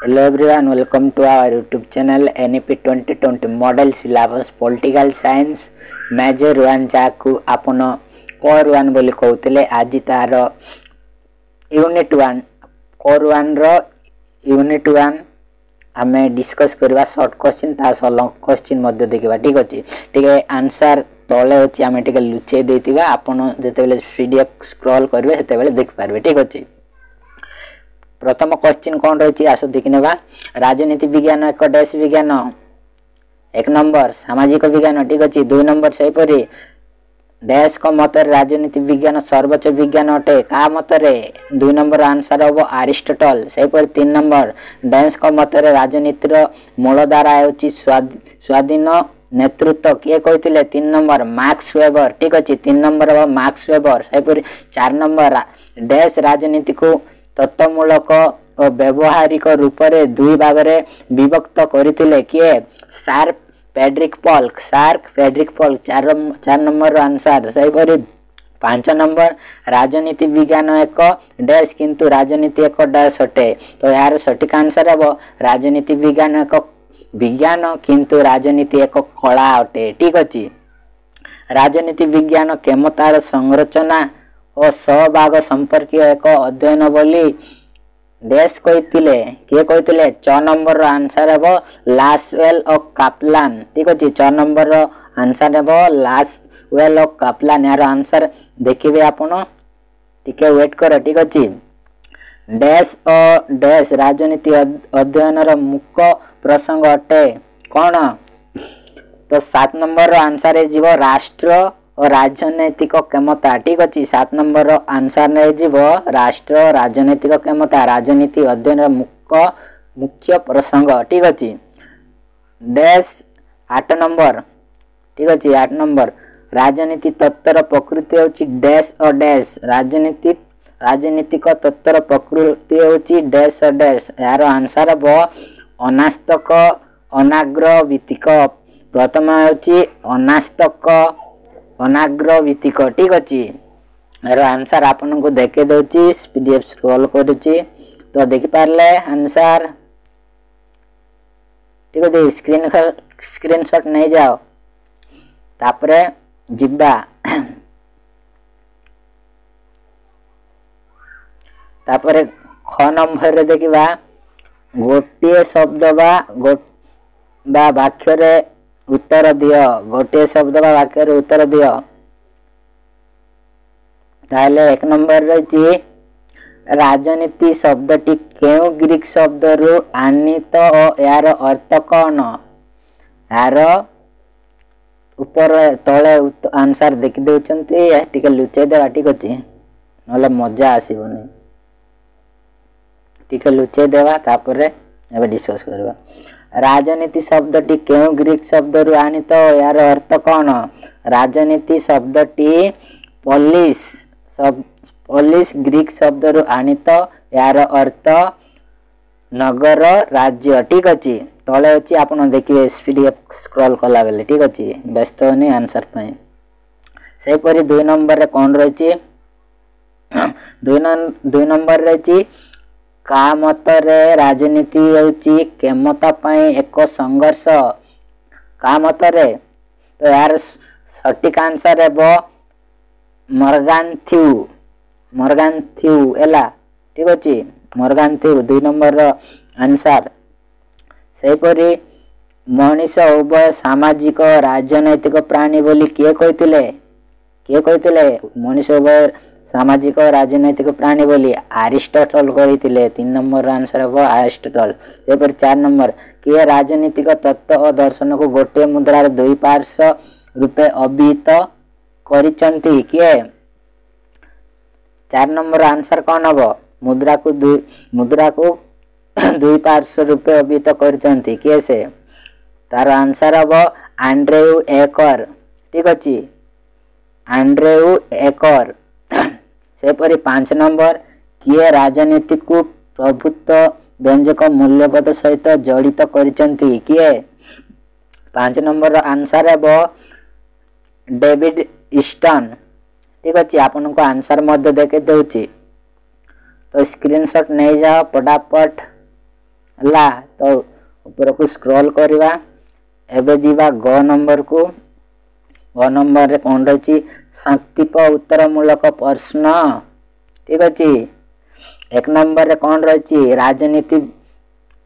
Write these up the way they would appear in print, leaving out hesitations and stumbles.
Hello everyone, welcome to our YouTube channel NEP 2020 Model Syllabus Political Science Major 1 जाकु आपण core 1 बोली कहउतले आज तार unit 1 core 1 रो unit 1 हमें discuss करबा शॉर्ट क्वेश्चन ता लॉन्ग क्वेश्चन मध्ये देखिबा ठीक अछि ठीक है आंसर तले अछि हमें ठीक लुचे देतिबा आपण जेतेबेले पीडीएफ स्क्रॉल करबे सेतेबेले देख पारबे ठीक अछि। प्रथम क्वेश्चन कौन रही आस देखने राजनीति विज्ञान एक डैश विज्ञान एक नंबर सामाजिक विज्ञान ठीक अच्छे दुई नंबर सेपरी डैश को मत राजनीति विज्ञान सर्वोच्च विज्ञान अटे का मतरे दुई नंबर आंसर हम अरिस्टोटल सेपरी तीन नंबर डैश को मत राजनीतिर मूलधारा होची स्वाधीन नेतृत्व किए कहते तीन नंबर मार्क्स वेबर ठीक अच्छे तीन नंबर हम मार्क्स वेबर सेपरी चार नंबर डैश राजनीति को तत्वमूलक और व्यवहारिक रूप से दुई भाग में विभक्त करथिले किए सार्क फेडरिक पॉल चार नंबर आंसर सेपरी पांच नंबर राजनीति विज्ञान एक डैश किंतु राजनीति एक डैश अटे तो यार सटीक आंसर हम राजनीति विज्ञान एक विज्ञान किंतु राजनीति एक कला अटे ठीक अच्छे। राजनीति विज्ञान क्षमतार संरचना और सहभाग संपर्क एक अध्ययन बोली डैश कहते किए कहते छ नंबर आंसर हे लासवेल और कापलान ठीक अच्छे छ नंबर आंसर हे लासवेल और कापलान यार आंसर देखिए आपण टिके वेट कर ठीक अच्छे। डैश और डैश राजनीति अध्ययन मुख्य प्रसंग अटे कौन तो सात नंबर आंसर है जीव राष्ट्र और राजनैतिक क्षमता ठीक अच्छे सात नंबर आंसर नहीं जीव राष्ट्र राजनैतिक क्षमता राजनीति अध्ययन मुख्य प्रसंग ठीक अच्छे। डैश आठ नंबर ठीक अच्छे आठ नंबर राजनीति तत्वर प्रकृति होची डैश और डैश राजनीतिक तत्वर प्रकृति होची डैश और डैश यार आंसर हे अनास्तक अनाग्रह भित्तिक प्रथम होची अनास्तक अनाग्रह भित्तिक ठीक अच्छे यार आंसर आपन को देखे दउची पीडीएफ स्क्रॉल करूची तो देखि पारले आंसर ठीक अच्छे स्क्रीनशॉट नहीं जाओ तापरे जिब्बा तापरे ख नंबर रे देखिबा गोटे शब्द बा वाक्य रे उत्तर दियो गोटे शब्द बा वाक्य रे उत्तर दियो ताले एक नंबर रही राजनीति शब्दटी केउ ग्रीक शब्द रु आनीत और यार अर्थ कौन यार ऊपर तले आंसर देखि देउचंती टिके लुचै देबा ठीक अछि नले मजा आसीबोनी टिके लुचै देबा तापरे एबे डिस्कस करबा। राजनीति शब्दटी केउ ग्रीक शब्द रु आनीत यार अर्थ कौन राजनीति शब्दटी पोलिस ग्रीक शब्द रु आनीत यार अर्थ नगर राज्य ठीक अच्छे तले अच्छी आपन देखिए पीडीएफ स्क्रॉल कला बेले ठीक अच्छे व्यस्त होनी आंसर पाए सेपरी दुई नंबर रे कौन रही दुई नंबर रही का मत रे राजनीति होची क्षमता पाए एक संघर्ष का मत रे तो यार सटीक आंसर है मॉर्गन थ्यू एला ठीक अच्छे मॉर्गन थ्यू दुई नंबर आंसर सेपरी मनीष उभय सामाजिक राजनैतिक प्राणी बोली किए कहते मनीष उभय सामाजिक राजनैतिक प्राणी बोली अरिस्टोटल कहते तीन नंबर आंसर हम अरिस्टोटल सेपरी चार नंबर किए राजनीतिक तत्व और दर्शन को गोटे मुद्रार दुई पार्श्व रूपे अभिहित करिसंती किए चार नंबर आंसर कौन हम मुद्रा को दुई पार्श्व रूपे अभिहित करिसंती किए से तार आंसर हम आंड्रेउ एकर ठीक अच्छे आंड्रेउ एकर सेपरी पांच नंबर किए राजनीति को प्रभुत्व व्यंजक मूल्यबोध सहित जड़ित करिसंती किए पांच नंबर आंसर है डेविड ईस्टन ठीक अच्छे आपन को आंसर मध्य देखे दूची तो स्क्रीनशॉट नहीं जाओ फटाफट ହେଲା। तो उपरकू स्क्रॉल करवा एबे जीवा ग नंबर को। ग नंबर रे कौन रही संक्षिप्त उत्तरमूलक प्रश्न ठीक अच्छे। एक नंबर रे कौन रही राजनीति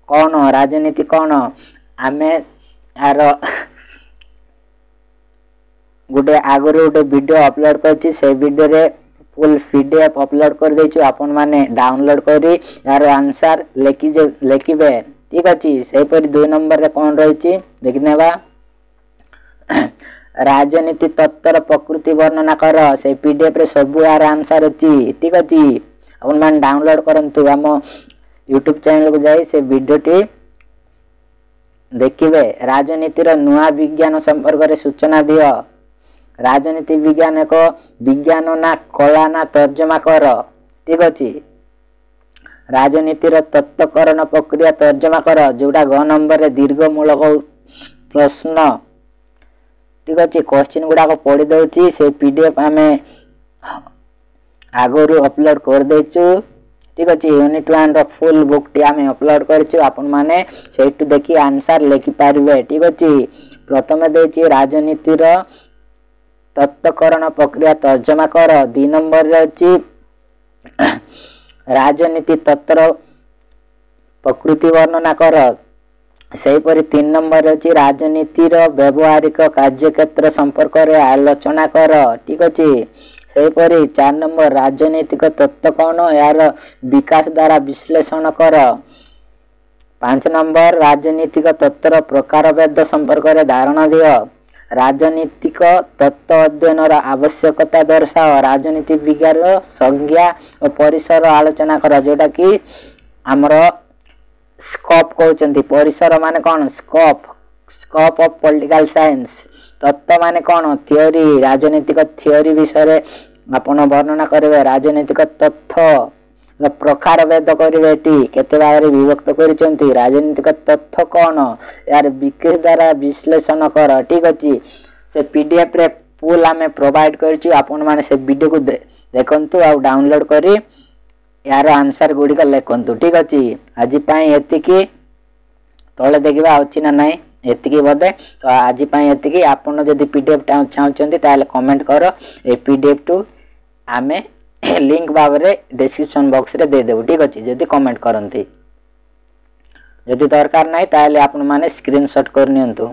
कौन राजनीति कौन आमे यार गोटे आगुरी गोटे वीडियो अपलोड करछि से वीडियो रे फुल पीडीएफ अपलोड कर देछु आपन माने डाउनलोड करी यार आंसर लिखिबे ठीक अछि। से पर 2 नंबर रे कौन रही देखनेबा राजनीति तत्वर प्रकृति वर्णना कर से पीडीएफ रे सब यार आंसर अछि ठीक अछि। अपन मान डाउनलोड करंतु हम यूट्यूब चैनल को जाई से वीडियोटी देखिबे। राजनीति रो नुआ विज्ञान संपर्क रे सूचना दियो। राजनीति विज्ञान एक विज्ञान ना कला ना तर्जमा कर ठीक अछि। राजनीति रो तत्वकरण प्रक्रिया तर्जमा कर जोटा ग नंबर रे दीर्घमूलक प्रश्न ठीक अच्छे। क्वेश्चन गुड़ा को पढ़ी दउची से पीडीएफ आमे आगरू अपलोड कर देचु ठीक अच्छे। यूनिट 1 रो फुल बुक टी आमे अपलोड करछु आपन माने सेटु देखि आंसर लिखि पारिबे ठीक अच्छे। प्रथमे देछि राजनीति रो तत्वकरण प्रक्रिया तर्जमा कर। 2 नंबर रे अछि राजनीति तत्व प्रकृति वर्णना कर। से परि 3 नंबर अछि राजनीति रो व्यवहारिक कार्यक्षेत्र संपर्क रे आलोचना कर ठीक अछि। से परि 4 नंबर राजनीतिक तत्व कौन यार विकास द्वारा विश्लेषण कर। 5 नंबर राजनीतिक तत्वर प्रकार भेद संपर्क रे धारणा दियो। राजनीतिक तत्व अध्ययन रो आवश्यकता दर्शाओ। राजनीति विज्ञान संज्ञा और परिसर आलोचना कर जोटा कि हमरो स्कोप कहउचंती। परिसर माने कौन स्कोप ऑफ पॉलिटिकल साइंस। तत्व माने कौन थ्योरी राजनीतिक थ्योरी विषय आपण वर्णना करिवे। राजनीतिक तत्व प्रकार भेद करिवे टी केते भाग रे विभक्त करिसंती। राजनीतिक तत्व कौन यार विकास द्वारा विश्लेषण कर ठीक अछि। से पीडीएफ रे फुल हमें प्रोवाइड करछु आपण माने से वीडियो को देखंतु आ डाउनलोड करी यार आंसर गुड़िक लिखंतु ठीक अच्छे। आज एतिकी तले देखा अच्छी ना नाई एतिकी बोधे तो आज एतिकी। आपन जदि पीडीएफ चाहते ताले कमेंट कर ए पीडीएफ टू आमे लिंक भाव रे डिस्क्रिप्शन बॉक्स रे दे देबु ठीक अच्छे। जदि कमेंट करंती जदि दरकार नाही ताले आपन माने स्क्रीनशॉट कर नियंतु।